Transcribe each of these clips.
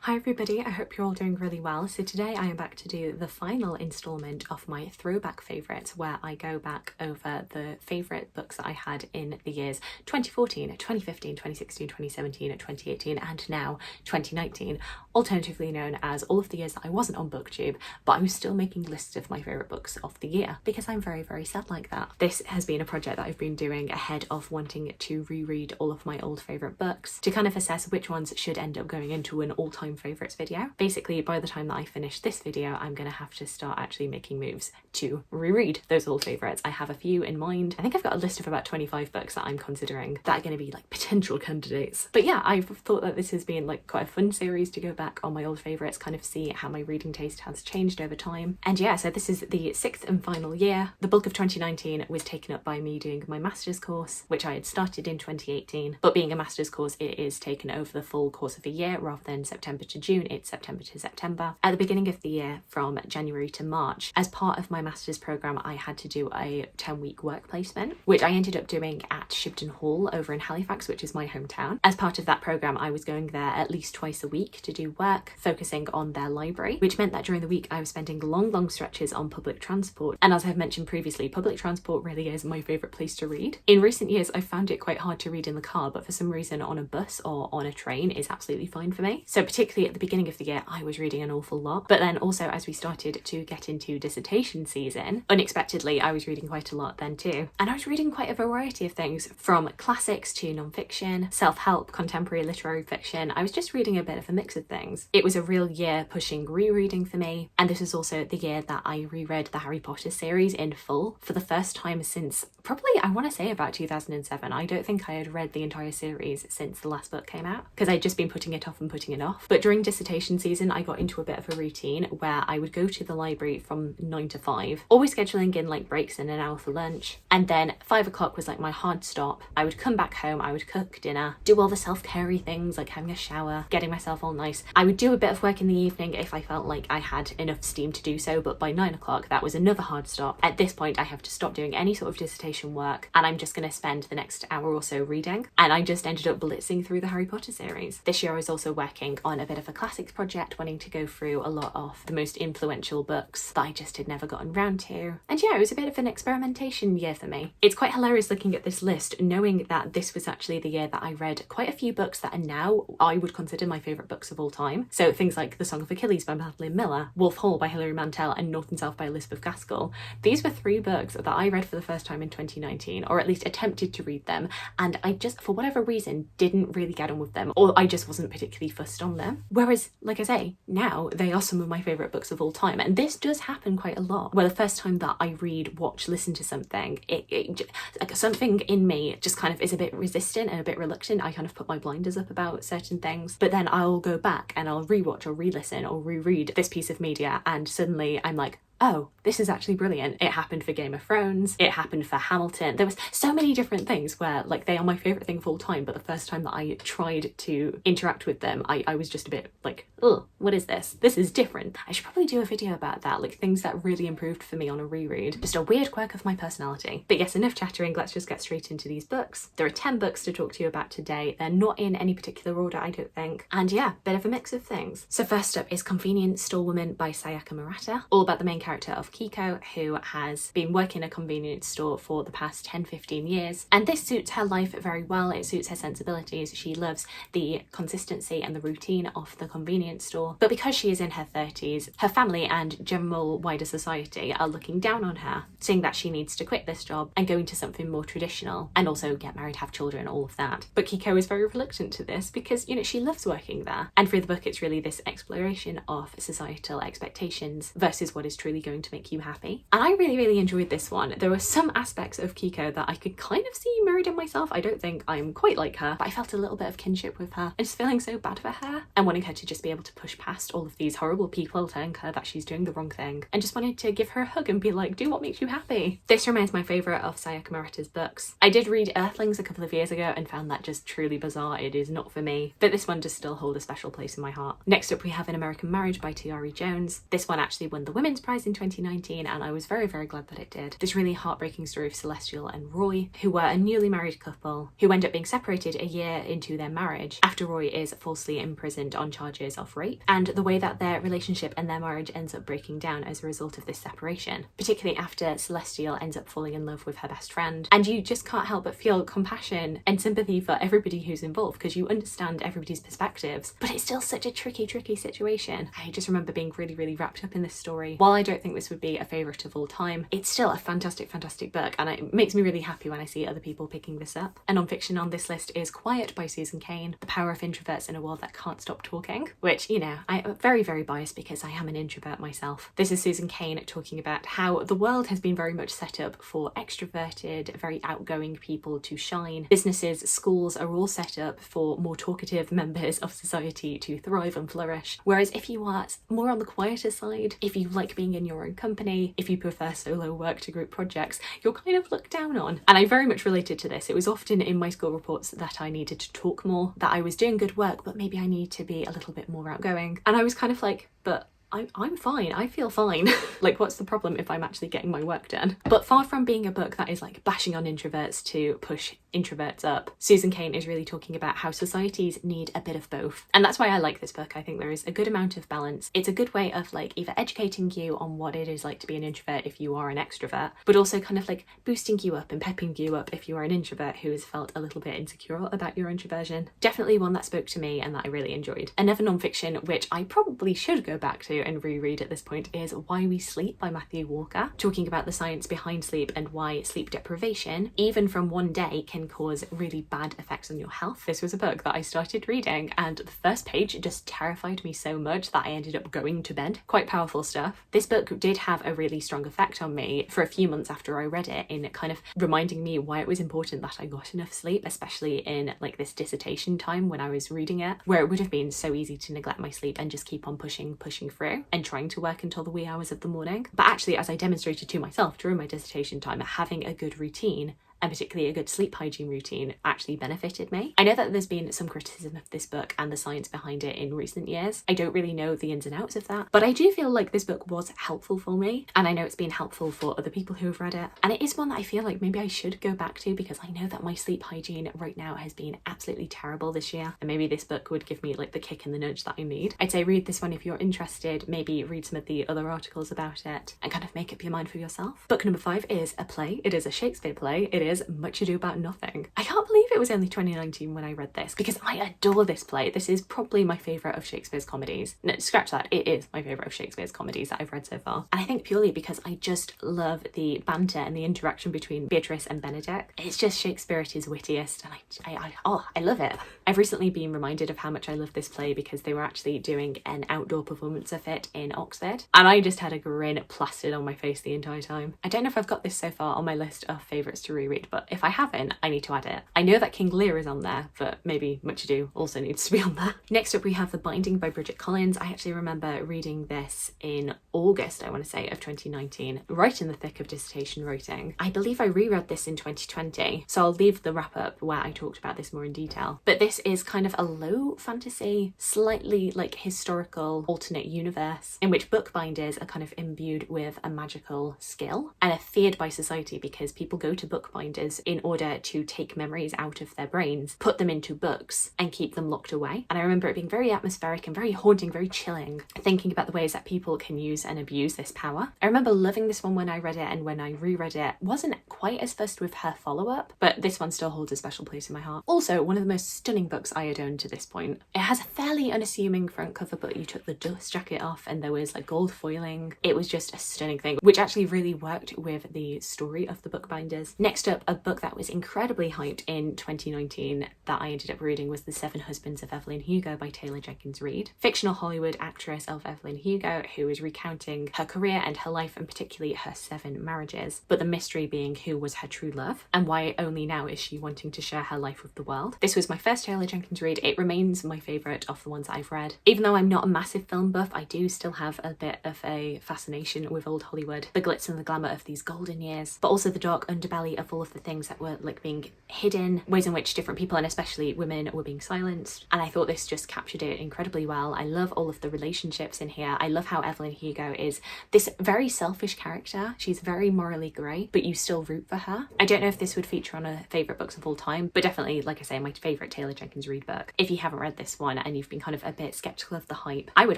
Hi everybody, I hope you're all doing really well. So today I am back to do the final instalment of my throwback favourites, where I go back over the favourite books that I had in the years 2014, 2015, 2016, 2017, 2018 and now 2019, alternatively known as all of the years that I wasn't on BookTube, but I was still making lists of my favourite books of the year because I'm very, very sad like that. This has been a project that I've been doing ahead of wanting to reread all of my old favourite books to kind of assess which ones should end up going into an all-time favourites video. Basically, by the time that I finish this video, I'm going to have to start actually making moves to reread those old favourites. I have a few in mind. I think I've got a list of about 25 books that I'm considering that are going to be like potential candidates. But yeah, I've thought that this has been like quite a fun series to go back on my old favourites, kind of see how my reading taste has changed over time. And yeah, so this is the 6th and final year. The bulk of 2019 was taken up by me doing my master's course, which I had started in 2018, but being a master's course, it is taken over the full course of a year rather than September to June, it's September to September. At the beginning of the year, from January to March, as part of my master's programme, I had to do a 10-week work placement, which I ended up doing at Shibden Hall over in Halifax, which is my hometown. As part of that programme, I was going there at least twice a week to do work, focusing on their library, which meant that during the week I was spending long stretches on public transport. And as I've mentioned previously, public transport really is my favourite place to read. In recent years, I've found it quite hard to read in the car, but for some reason on a bus or on a train is absolutely fine for me. So particularly at the beginning of the year, I was reading an awful lot. But then also as we started to get into dissertation season, unexpectedly, I was reading quite a lot then too. And I was reading quite a variety of things, from classics to non-fiction, self-help, contemporary literary fiction. I was just reading a bit of a mix of things. It was a real year pushing rereading for me. And this was also the year that I reread the Harry Potter series in full for the first time since probably, I want to say about 2007. I don't think I had read the entire series since the last book came out because I'd just been putting it off and putting it off. But during dissertation season, I got into a bit of a routine where I would go to the library from 9 to 5, always scheduling in like breaks and an hour for lunch. And then 5 o'clock was like my hard stop. I would come back home, I would cook dinner, do all the self-care-y things like having a shower, getting myself all nice. I would do a bit of work in the evening if I felt like I had enough steam to do so, but by 9 o'clock, that was another hard stop. At this point, I have to stop doing any sort of dissertation work, and I'm just going to spend the next hour or so reading. And I just ended up blitzing through the Harry Potter series. This year I was also working on a bit of a classics project, wanting to go through a lot of the most influential books that I just had never gotten round to. And yeah, it was a bit of an experimentation year for me. It's quite hilarious looking at this list, knowing that this was actually the year that I read quite a few books that are now I would consider my favourite books of all time. So things like The Song of Achilles by Madeline Miller, Wolf Hall by Hilary Mantel and North and South by Elizabeth Gaskell. These were 3 books that I read for the first time in 2019, or at least attempted to read them, and I just, for whatever reason, didn't really get on with them, or I just wasn't particularly fussed on them. Whereas, like I say, now they are some of my favourite books of all time, and this does happen quite a lot, where the first time that I read, watch, listen to something, like something in me just kind of is a bit resistant and a bit reluctant. I kind of put my blinders up about certain things, but then I'll go back and I'll rewatch or re-listen or reread this piece of media, and suddenly I'm like, oh, this is actually brilliant. It happened for Game of Thrones, it happened for Hamilton. There was so many different things where like they are my favourite thing of all time, but the first time that I tried to interact with them, I was just a bit like, oh, what is this? This is different. I should probably do a video about that, like things that really improved for me on a reread. Just a weird quirk of my personality. But yes, enough chattering, let's just get straight into these books. There are 10 books to talk to you about today. They're not in any particular order, I don't think. And yeah, bit of a mix of things. So first up is Convenient Storewoman by Sayaka Murata, all about the main character of Kiko, who has been working a convenience store for the past 10-15 years, and this suits her life very well. It suits her sensibilities. She loves the consistency and the routine of the convenience store, but because she is in her 30s, her family and general wider society are looking down on her, saying that she needs to quit this job and go into something more traditional, and also get married, have children, all of that. But Kiko is very reluctant to this because, you know, she loves working there, and through the book it's really this exploration of societal expectations versus what is truly going to make you happy. And I really enjoyed this one. There were some aspects of Kiko that I could kind of see mirrored in myself. I don't think I'm quite like her, but I felt a little bit of kinship with her and just feeling so bad for her and wanting her to just be able to push past all of these horrible people telling her that she's doing the wrong thing, and just wanted to give her a hug and be like, do what makes you happy. This remains my favourite of Sayaka Murata's books. I did read Earthlings a couple of years ago and found that just truly bizarre. It is not for me, but this one does still hold a special place in my heart. Next up we have An American Marriage by Tayari Jones. This one actually won the Women's Prize in 2019 and I was very, very glad that it did. This really heartbreaking story of Celestial and Roy, who were a newly married couple who end up being separated a year into their marriage after Roy is falsely imprisoned on charges of rape, and the way that their relationship and their marriage ends up breaking down as a result of this separation, particularly after Celestial ends up falling in love with her best friend. And you just can't help but feel compassion and sympathy for everybody who's involved because you understand everybody's perspectives, but it's still such a tricky situation. I just remember being really, really wrapped up in this story. While I don't think this would be a favourite of all time, it's still a fantastic book, and it makes me really happy when I see other people picking this up. A non-fiction on this list is Quiet by Susan Cain, The Power of Introverts in a World That Can't Stop Talking, which, you know, I'm very, very biased because I am an introvert myself. This is Susan Cain talking about how the world has been very much set up for extroverted, very outgoing people to shine. Businesses, schools are all set up for more talkative members of society to thrive and flourish. Whereas if you are more on the quieter side, if you like being in your own company, if you prefer solo work to group projects, you're kind of looked down on. And I very much related to this. It was often in my school reports that I needed to talk more, that I was doing good work, but maybe I need to be a little bit more outgoing. And I was kind of like, but I'm fine, I feel fine. Like, what's the problem if I'm actually getting my work done? But far from being a book that is like bashing on introverts to push introverts up, Susan Cain is really talking about how societies need a bit of both. And that's why I like this book. I think there is a good amount of balance. It's a good way of like either educating you on what it is like to be an introvert if you are an extrovert, but also kind of like boosting you up and pepping you up if you are an introvert who has felt a little bit insecure about your introversion. Definitely one that spoke to me and that I really enjoyed. Another non-fiction, which I probably should go back to and reread at this point, is Why We Sleep by Matthew Walker, talking about the science behind sleep and why sleep deprivation, even from one day, can cause really bad effects on your health. This was a book that I started reading and the first page just terrified me so much that I ended up going to bed. Quite powerful stuff. This book did have a really strong effect on me for a few months after I read it, in kind of reminding me why it was important that I got enough sleep, especially in like this dissertation time when I was reading it, where it would have been so easy to neglect my sleep and just keep on pushing through and trying to work until the wee hours of the morning. But actually, as I demonstrated to myself during my dissertation time, having a good routine, and particularly a good sleep hygiene routine, actually benefited me. I know that there's been some criticism of this book and the science behind it in recent years. I don't really know the ins and outs of that, but I do feel like this book was helpful for me, and I know it's been helpful for other people who have read it. And it is one that I feel like maybe I should go back to because I know that my sleep hygiene right now has been absolutely terrible this year, and maybe this book would give me like the kick and the nudge that I need. I'd say read this one if you're interested, maybe read some of the other articles about it and kind of make up your mind for yourself. Book number 5 is a play. It is a Shakespeare play. It is Much Ado About Nothing. I can't believe it was only 2019 when I read this because I adore this play. This is probably my favourite of Shakespeare's comedies. No, scratch that. It is my favourite of Shakespeare's comedies that I've read so far. And I think purely because I just love the banter and the interaction between Beatrice and Benedict. It's just Shakespeare at his wittiest, and I love it. I've recently been reminded of how much I love this play because they were actually doing an outdoor performance of it in Oxford, and I just had a grin plastered on my face the entire time. I don't know if I've got this so far on my list of favourites to reread, but if I haven't, I need to add it. I know that King Lear is on there, but maybe Much Ado also needs to be on there. Next up we have The Binding by Bridget Collins. I actually remember reading this in August, I want to say, of 2019, right in the thick of dissertation writing. I believe I reread this in 2020, so I'll leave the wrap up where I talked about this more in detail. But this is kind of a low fantasy, slightly like historical alternate universe in which bookbinders are kind of imbued with a magical skill and are feared by society because people go to bookbinders in order to take memories out of their brains, put them into books and keep them locked away. And I remember it being very atmospheric and very haunting, very chilling, thinking about the ways that people can use and abuse this power. I remember loving this one when I read it, and when I reread it, wasn't quite as fussed with her follow-up, but this one still holds a special place in my heart. Also, one of the most stunning books I had owned to this point. It has a fairly unassuming front cover, but you took the dust jacket off and there was like gold foiling. It was just a stunning thing, which actually really worked with the story of the bookbinders. Next up, a book that was incredibly hyped in 2019 that I ended up reading was The Seven Husbands of Evelyn Hugo by Taylor Jenkins Reid. Fictional Hollywood actress of Evelyn Hugo, who is recounting her career and her life, and particularly her 7 marriages, but the mystery being who was her true love and why only now is she wanting to share her life with the world. This was my first Taylor Jenkins read. It remains my favourite of the ones that I've read. Even though I'm not a massive film buff, I do still have a bit of a fascination with old Hollywood, the glitz and the glamour of these golden years, but also the dark underbelly of all of of the things that were like being hidden, ways in which different people and especially women were being silenced. And I thought this just captured it incredibly well. I love all of the relationships in here. I love how Evelyn Hugo is this very selfish character. She's very morally grey, but you still root for her. I don't know if this would feature on a favourite books of all time, but definitely, like I say, my favourite Taylor Jenkins Reid book. If you haven't read this one and you've been kind of a bit sceptical of the hype, I would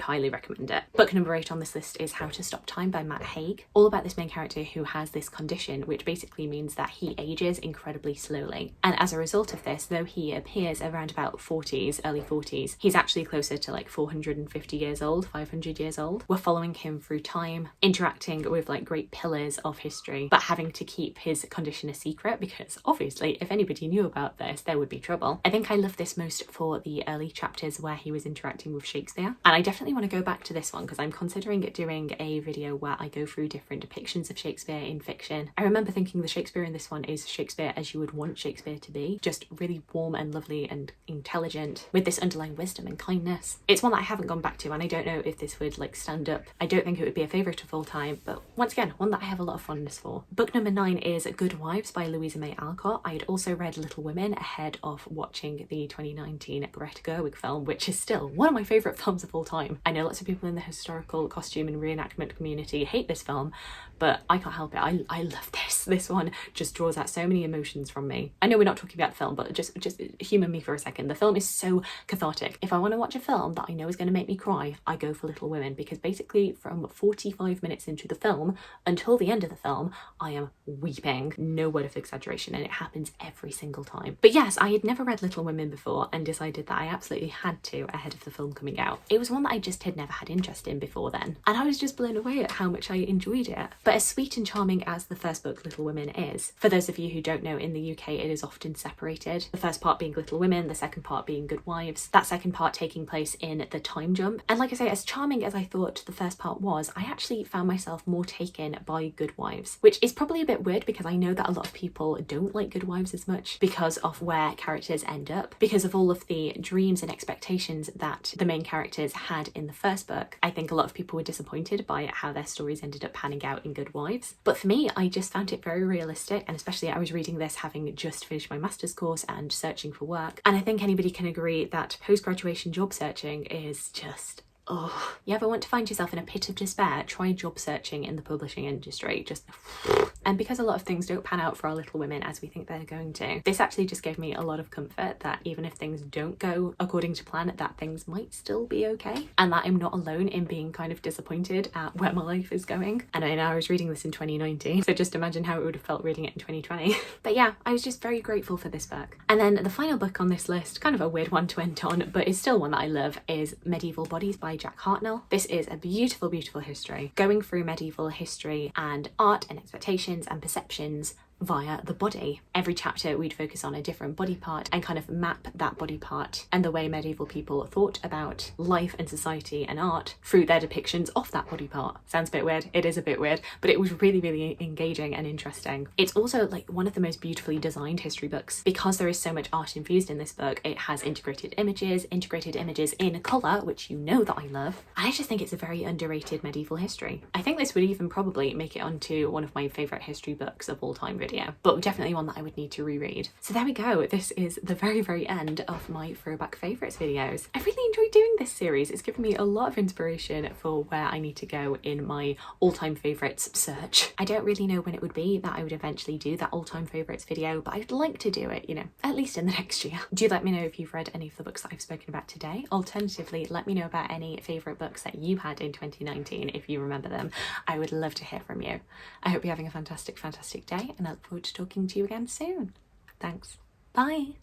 highly recommend it. Book number 8 on this list is How to Stop Time by Matt Haig. All about this main character who has this condition which basically means that he ages incredibly slowly. And as a result of this, though he appears around about 40s, early 40s, he's actually closer to like 450 years old, 500 years old. We're following him through time, interacting with like great pillars of history, but having to keep his condition a secret because obviously if anybody knew about this, there would be trouble. I think I love this most for the early chapters where he was interacting with Shakespeare. And I definitely want to go back to this one because I'm considering doing a video where I go through different depictions of Shakespeare in fiction. I remember thinking the Shakespeare in this one is Shakespeare as you would want Shakespeare to be, just really warm and lovely and intelligent with this underlying wisdom and kindness. It's one that I haven't gone back to and I don't know if this would like stand up. I don't think it would be a favourite of all time, but once again, one that I have a lot of fondness for. Book number 9 is Good Wives by Louisa May Alcott. I had also read Little Women ahead of watching the 2019 Greta Gerwig film, which is still one of my favourite films of all time. I know lots of people in the historical costume and reenactment community hate this film, but I can't help it. I love this. This one just draws out so many emotions from me. I know we're not talking about the film, but just humour me for a second. The film is so cathartic. If I want to watch a film that I know is going to make me cry, I go for Little Women because basically from 45 minutes into the film until the end of the film, I am weeping. No word of exaggeration, and it happens every single time. But yes, I had never read Little Women before and decided that I absolutely had to ahead of the film coming out. It was one that I just had never had interest in before then, and I was just blown away at how much I enjoyed it. But as sweet and charming as the first book, Little Women, is, for those of you who don't know, in the UK it is often separated. The first part being Little Women, the second part being Good Wives. That second part taking place in the time jump. And like I say, as charming as I thought the first part was, I actually found myself more taken by Good Wives, which is probably a bit weird because I know that a lot of people don't like Good Wives as much because of where characters end up, because of all of the dreams and expectations that the main characters had in the first book. I think a lot of people were disappointed by how their stories ended up panning out in Good Wives. But for me, I just found it very realistic, and especially I was reading this having just finished my master's course and searching for work. And I think anybody can agree that post-graduation job searching is just, oh, you ever want to find yourself in a pit of despair? Try job searching in the publishing industry. Just and because a lot of things don't pan out for our Little Women as we think they're going to, this actually just gave me a lot of comfort that even if things don't go according to plan, that things might still be okay, and that I'm not alone in being kind of disappointed at where my life is going. And I know I was reading this in 2019, so just imagine how it would have felt reading it in 2020. But yeah, I was just very grateful for this book. And then the final book on this list, kind of a weird one to end on, but it's still one that I love, is Medieval Bodies by Jack Hartnett. This is a beautiful, beautiful history, going through medieval history and art and expectations and perceptions via the body. Every chapter we'd focus on a different body part and kind of map that body part and the way medieval people thought about life and society and art through their depictions of that body part. Sounds a bit weird, it is a bit weird, but it was really, really engaging and interesting. It's also like one of the most beautifully designed history books because there is so much art infused in this book. It has integrated images in colour, which you know that I love. I just think it's a very underrated medieval history. I think this would even probably make it onto one of my favourite history books of all time video, but definitely one that I would need to reread. So there we go, this is the very, very end of my throwback favourites videos. I really enjoyed doing this series. It's given me a lot of inspiration for where I need to go in my all-time favourites search. I don't really know when it would be that I would eventually do that all-time favourites video, but I'd like to do it, you know, at least in the next year. Do let me know if you've read any of the books that I've spoken about today. Alternatively, let me know about any favourite books that you had in 2019 if you remember them. I would love to hear from you. I hope you're having a fantastic, fantastic day, and I look forward to talking to you again soon. Thanks. Bye.